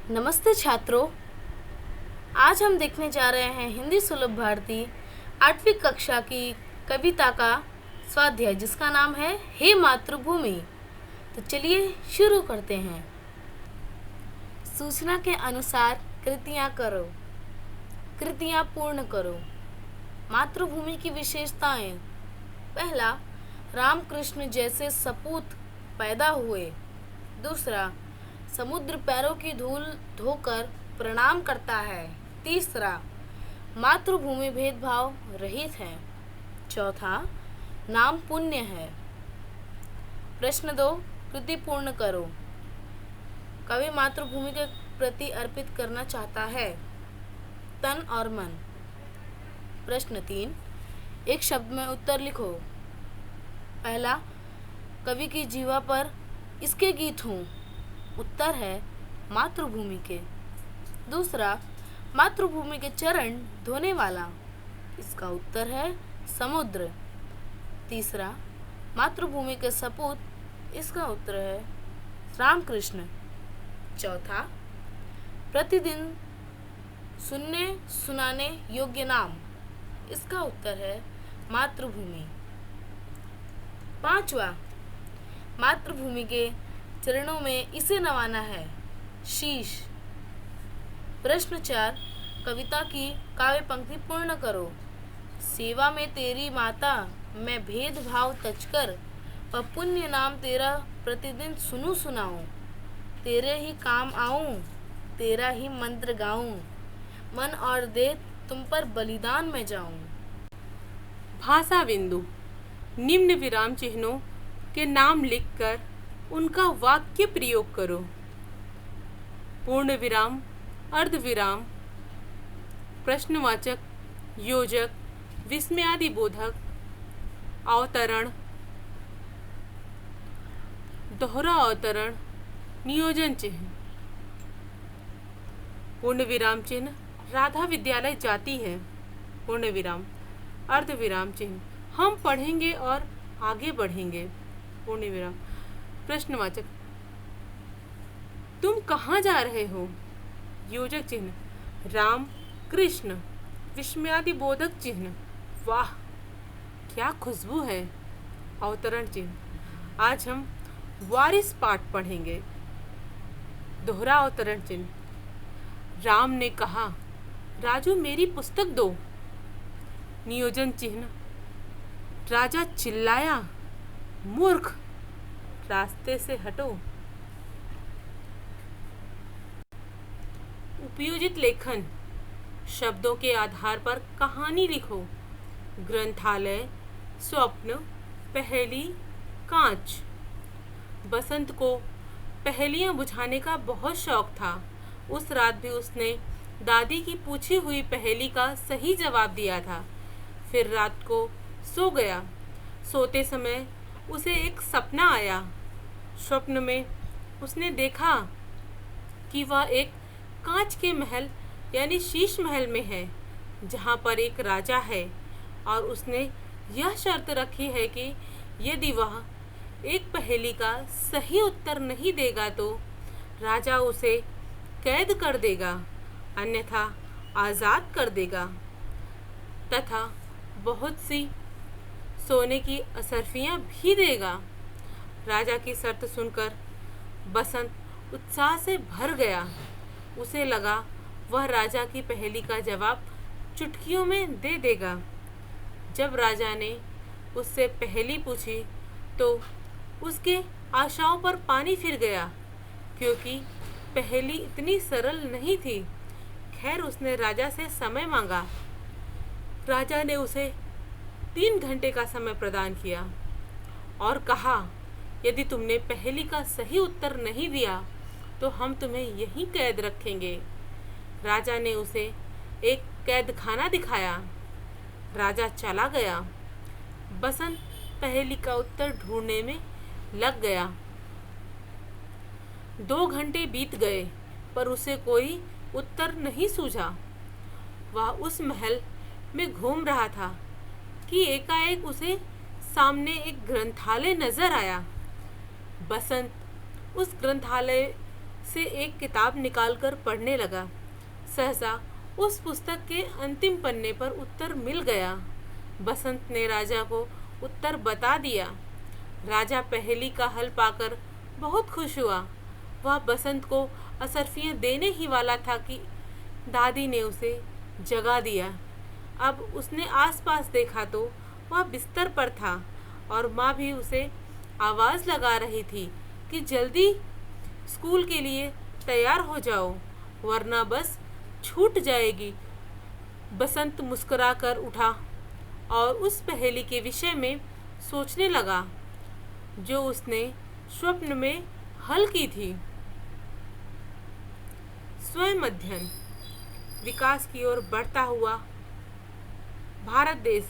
नमस्ते छात्रों। आज हम देखने जा रहे हैं हिंदी सुलभ भारती 8वीं कक्षा की कविता का स्वाध्याय जिसका नाम है हे मातृभूमि। तो चलिए शुरू करते हैं। सूचना के अनुसार कृतियां करो, कृतियां पूर्ण करो। मातृभूमि की विशेषताएं। पहला, रामकृष्ण जैसे सपूत पैदा हुए। दूसरा, समुद्र पैरों की धूल धोकर प्रणाम करता है। तीसरा, मातृभूमि भेदभाव रहित है। चौथा, नाम पुण्य है। प्रश्न 2, कृति पूर्ण करो। कवि मातृभूमि के प्रति अर्पित करना चाहता है तन और मन। प्रश्न 3, एक शब्द में उत्तर लिखो। पहला, कवि की जीवा पर इसके गीत हूँ। उत्तर है मातृभूमि के। दूसरा, मातृभूमि के चरण धोने वाला। इसका उत्तर है समुद्र। तीसरा, मातृभूमि के सपूत। इसका उत्तर है रामकृष्ण। चौथा, प्रतिदिन सुनने सुनाने योग्य नाम। इसका उत्तर है मातृभूमि। पांचवा, मातृभूमि के चरणों में इसे नवाना है शीश। प्रश्न 4, कविता की काव्य पंक्ति पूर्ण करो। सेवा में तेरी माता मैं भेदभाव तजकर, वह पुण्य नाम तेरा प्रतिदिन सुनूं सुनाऊं। तेरे ही काम आऊं, तेरा ही मंत्र गाऊं, मन और देह तुम पर बलिदान में जाऊं। भाषा बिंदु। निम्न विराम चिन्हों के नाम लिखकर उनका वाक्य प्रयोग करो। पूर्ण विराम, अर्ध विराम, प्रश्नवाचक, योजक, विस्मयादि बोधक, अवतरण, दोहरा अवतरण, नियोजन चिन्ह। पूर्ण विराम चिन्ह राधा विद्यालय जाती है। पूर्ण विराम, अर्ध विराम चिन्ह हम पढ़ेंगे और आगे बढ़ेंगे। पूर्ण विराम, प्रश्नवाचक, तुम कहाँ जा रहे हो। योजक चिन्ह राम कृष्ण। विस्मयादि बोधक चिन्ह वाह क्या खुशबू है। अवतरण चिन्ह आज हम वारिस पाठ पढ़ेंगे। दोहरा अवतरण चिन्ह राम ने कहा राजू मेरी पुस्तक दो। नियोजन चिन्ह राजा चिल्लाया मूर्ख रास्ते से हटो। उपयोजित लेखन। शब्दों के आधार पर कहानी लिखो। ग्रंथालय, स्वप्न, पहेली, कांच। बसंत को पहेलियां बुझाने का बहुत शौक था। उस रात भी उसने दादी की पूछी हुई पहेली का सही जवाब दिया था। फिर रात को सो गया। सोते समय उसे एक सपना आया। स्वप्न में उसने देखा कि वह एक कांच के महल यानी शीश महल में है जहाँ पर एक राजा है और उसने यह शर्त रखी है कि यदि वह एक पहेली का सही उत्तर नहीं देगा तो राजा उसे कैद कर देगा अन्यथा आज़ाद कर देगा तथा बहुत सी सोने की असरफियाँ भी देगा। राजा की शर्त सुनकर बसंत उत्साह से भर गया। उसे लगा वह राजा की पहेली का जवाब चुटकियों में दे देगा। जब राजा ने उससे पहेली पूछी तो उसके आशाओं पर पानी फिर गया क्योंकि पहेली इतनी सरल नहीं थी। खैर उसने राजा से समय मांगा। राजा ने उसे 3 घंटे का समय प्रदान किया और कहा यदि तुमने पहेली का सही उत्तर नहीं दिया तो हम तुम्हें यहीं कैद रखेंगे। राजा ने उसे एक कैदखाना दिखाया। राजा चला गया। बसंत पहेली का उत्तर ढूंढने में लग गया। 2 घंटे बीत गए पर उसे कोई उत्तर नहीं सूझा। वह उस महल में घूम रहा था कि एकाएक उसे सामने एक ग्रंथालय नजर आया। बसंत उस ग्रंथालय से एक किताब निकालकर पढ़ने लगा। सहसा उस पुस्तक के अंतिम पन्ने पर उत्तर मिल गया। बसंत ने राजा को उत्तर बता दिया। राजा पहेली का हल पाकर बहुत खुश हुआ। वह बसंत को असरफियाँ देने ही वाला था कि दादी ने उसे जगा दिया। अब उसने आसपास देखा तो वह बिस्तर पर था और माँ भी उसे आवाज़ लगा रही थी कि जल्दी स्कूल के लिए तैयार हो जाओ वरना बस छूट जाएगी। बसंत मुस्कुराकर उठा और उस पहेली के विषय में सोचने लगा जो उसने स्वप्न में हल की थी। स्वयं अध्ययन। विकास की ओर बढ़ता हुआ भारत देश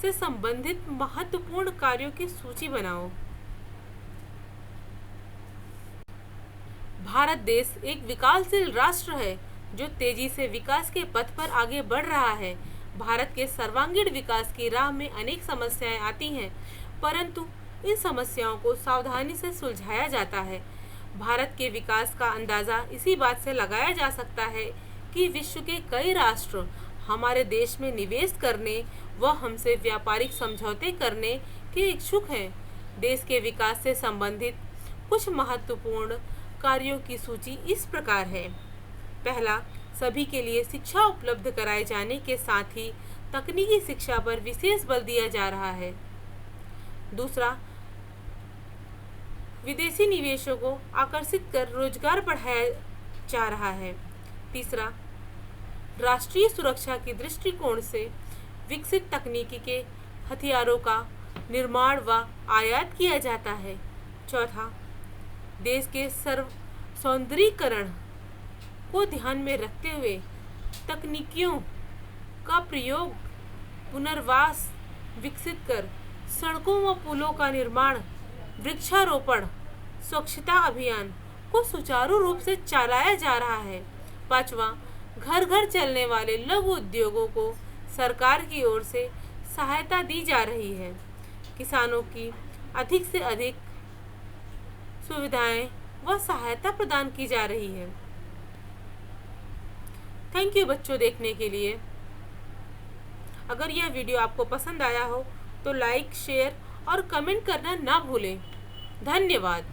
से संबंधित महत्वपूर्ण कार्यों की सूची बनाओ। भारत देश एक विकासशील राष्ट्र है जो तेजी से विकास के पथ पर आगे बढ़ रहा है। भारत के सर्वांगीण विकास की राह में अनेक समस्याएं आती हैं, परंतु इन समस्याओं को सावधानी से सुलझाया जाता है। भारत के विकास का अंदाज़ा इसी बात से लगाया जा सकता है कि विश्व के कई राष्ट्र हमारे देश में निवेश करने व हमसे व्यापारिक समझौते करने के इच्छुक हैं। देश के विकास से संबंधित कुछ महत्वपूर्ण कार्यों की सूची इस प्रकार है। पहला, सभी के लिए शिक्षा उपलब्ध कराए जाने के साथ ही तकनीकी शिक्षा पर विशेष बल दिया जा रहा है। दूसरा, विदेशी निवेशों को आकर्षित कर रोजगार बढ़ाया जा रहा है। तीसरा, राष्ट्रीय सुरक्षा की दृष्टिकोण से विकसित तकनीकी के हथियारों का निर्माण व आयात किया जाता है। चौथा, देश के सौंदर्यीकरण को ध्यान में रखते हुए तकनीकियों का प्रयोग पुनर्वास विकसित कर सड़कों व पुलों का निर्माण, वृक्षारोपण, स्वच्छता अभियान को सुचारू रूप से चलाया जा रहा है। पांचवा, घर घर चलने वाले लघु उद्योगों को सरकार की ओर से सहायता दी जा रही है। किसानों की अधिक से अधिक सुविधाएं व सहायता प्रदान की जा रही है। थैंक यू बच्चों देखने के लिए। अगर यह वीडियो आपको पसंद आया हो तो लाइक, शेयर और कमेंट करना ना भूलें। धन्यवाद।